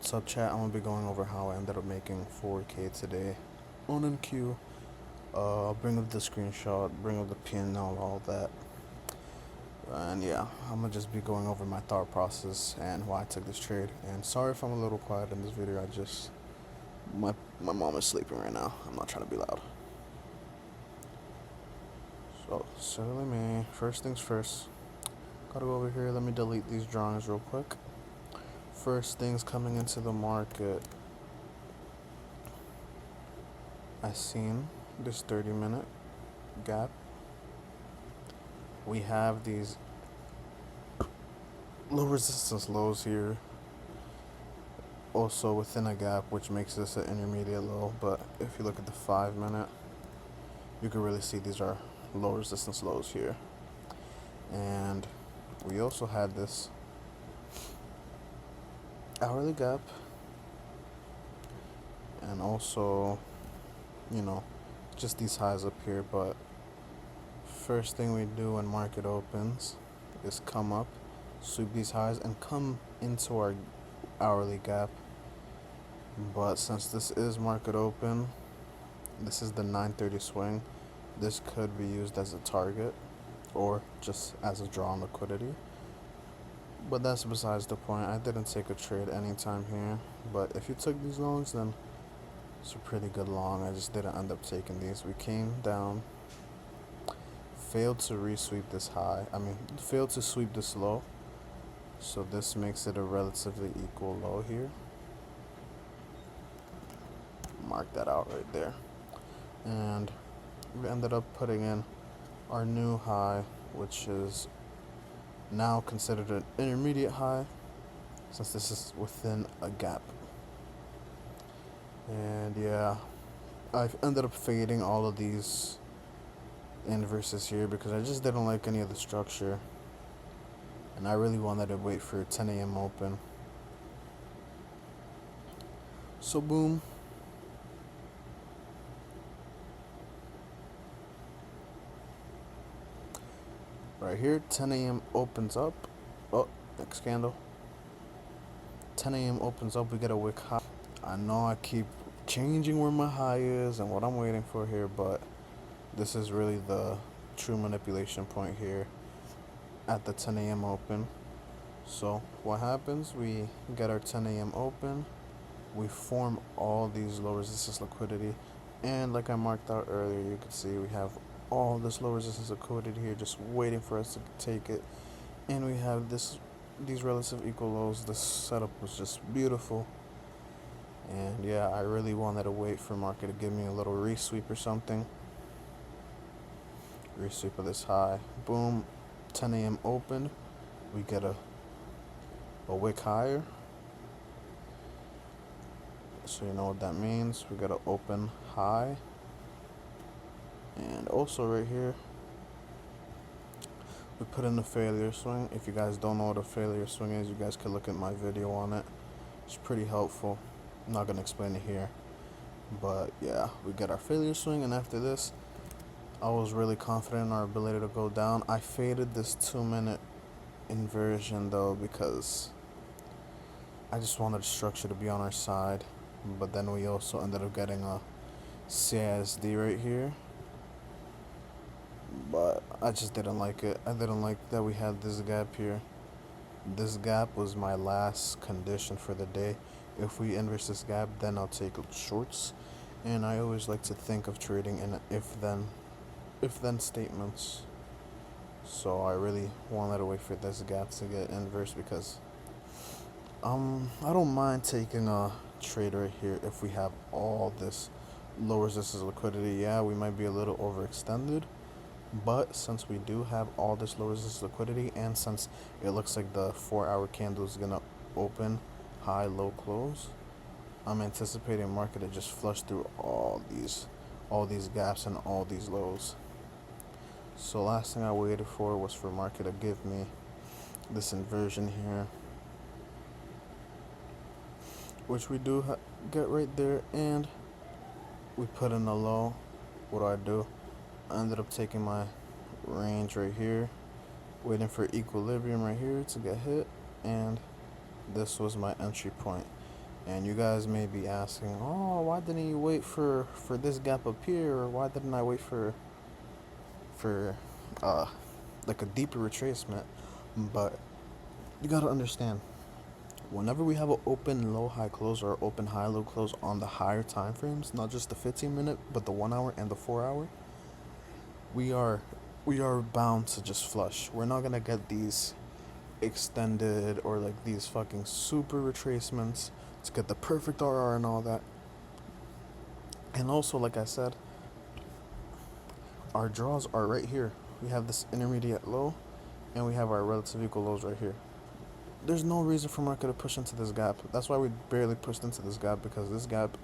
What's up, chat? I'm gonna be going over how I ended up making 4K today on NQ. I'll bring up the screenshot, bring up the pin, all that. And yeah, I'm gonna just be going over my thought process and why I took this trade. And sorry if I'm a little quiet in this video. My mom is sleeping right now. I'm not trying to be loud. So silly me. First things first. Gotta go over here. Let me delete these drawings real quick. First things coming into the market. I seen this 30-minute gap. We have these low resistance lows here, also within a gap, which makes this an intermediate low. But if you look at the 5-minute, you can really see these are low resistance lows here. And we also had this hourly gap, and also, you know, just these highs up here. But first thing we do when market opens is come up, sweep these highs, and come into our hourly gap. But since this is market open, this is the 9:30 swing, this could be used as a target or just as a draw on liquidity. But that's besides the point. I didn't take a trade anytime here, but if you took these longs, then it's a pretty good long. I just didn't end up taking these. We came down, failed to resweep this high. Failed to sweep this low. So this makes it a relatively equal low here. Mark that out right there. And we ended up putting in our new high, which is now considered an intermediate high since this is within a gap. And yeah, I've ended up fading all of these inverses here because I just didn't like any of the structure, and I really wanted to wait for 10 a.m. open. So boom, right here, 10 a.m. opens up. Oh, next candle. 10 a.m. opens up, we get a wick high. I know I keep changing where my high is and what I'm waiting for here, but this is really the true manipulation point here at the 10 a.m. open. So what happens, we get our 10 a.m. open, we form all these low resistance liquidity, and like I marked out earlier, you can see we have all this low resistance liquidity here just waiting for us to take it, and we have these relative equal lows. This setup was just beautiful, and yeah, I really wanted to wait for market to give me a little resweep or something. Resweep of this high, boom, 10 a.m. open, we get a wick higher. So you know what that means. We got an open high. And also right here, we put in the failure swing. If you guys don't know what a failure swing is, you guys can look at my video on it. It's pretty helpful. I'm not going to explain it here. But yeah, we get our failure swing, and after this, I was really confident in our ability to go down. I faded this 2-minute inversion though because I just wanted the structure to be on our side. But then we also ended up getting a CISD right here, but I just didn't like it. I didn't like that we had this gap here. This gap was my last condition for the day. If we inverse this gap, then I'll take shorts, and I always like to think of trading in if then statements. So I really wanted to wait for this gap to get inverse because I don't mind taking a trade right here if we have all this low resistance liquidity. Yeah, we might be a little overextended, but since we do have all this low resistance liquidity, and since it looks like the 4-hour candle is gonna open high, low, close, I'm anticipating market to just flush through all these gaps and all these lows. So last thing I waited for was for market to give me this inversion here, which we do get right there, and we put in a low. What do? I ended up taking my range right here, waiting for equilibrium right here to get hit, and this was my entry point. And you guys may be asking, oh, why didn't you wait for this gap up here, or why didn't I wait for uh like a deeper retracement? But you gotta understand, whenever we have an open low high close or open high low close on the higher time frames, not just the 15-minute, but the 1 hour and the 4 hour, we are we are bound to just flush. We're not gonna get these extended or like these fucking super retracements to get the perfect RR and all that. And also, like I said, our draws are right here. We have this intermediate low, and we have our relative equal lows right here. There's no reason for market to push into this gap. That's why we barely pushed into this gap, because this gap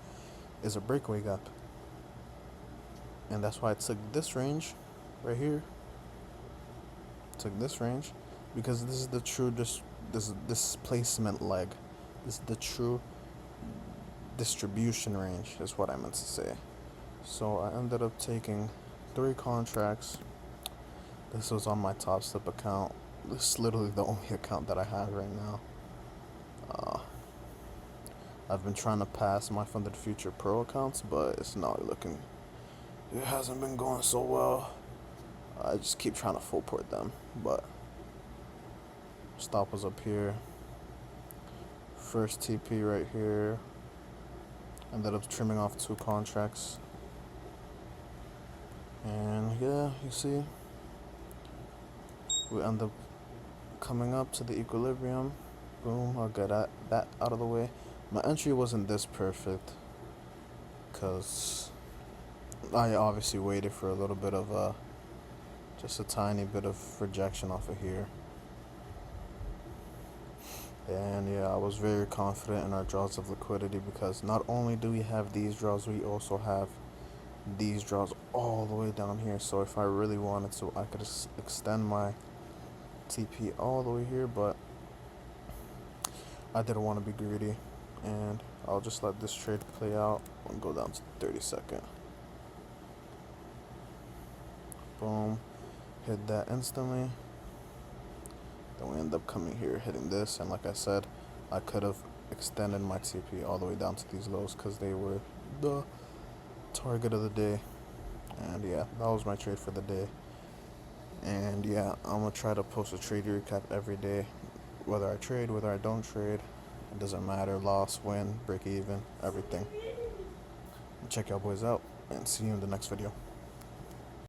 is a breakaway gap. And that's why I took this range right here. Took this range because this is the true this displacement leg. This is the true distribution range is what I meant to say. So I ended up taking 3 contracts. This was on my Top Step account. This is literally the only account that I have right now. I've been trying to pass my Funded Future Pro accounts, but it's not looking. It hasn't been going so well. I just keep trying to full port them, but stop was up here. First TP right here. Ended up trimming off 2 contracts. And yeah, you see, we end up coming up to the equilibrium. Boom, I'll get that out of the way. My entry wasn't this perfect because I obviously waited for a little bit of just a tiny bit of rejection off of here. And yeah, I was very confident in our draws of liquidity, because not only do we have these draws, we also have these draws all the way down here. So if I really wanted to, I could extend my TP all the way here, but I didn't want to be greedy, and I'll just let this trade play out and go down to the 30-second. Boom, hit that instantly. Then we end up coming here, hitting this, and like I said, I could have extended my TP all the way down to these lows because they were the target of the day. And yeah, that was my trade for the day. And yeah, I'm gonna try to post a trade recap every day, whether I trade, whether I don't trade. It doesn't matter, loss, win, break even, everything. Check y'all boys out, and see you in the next video.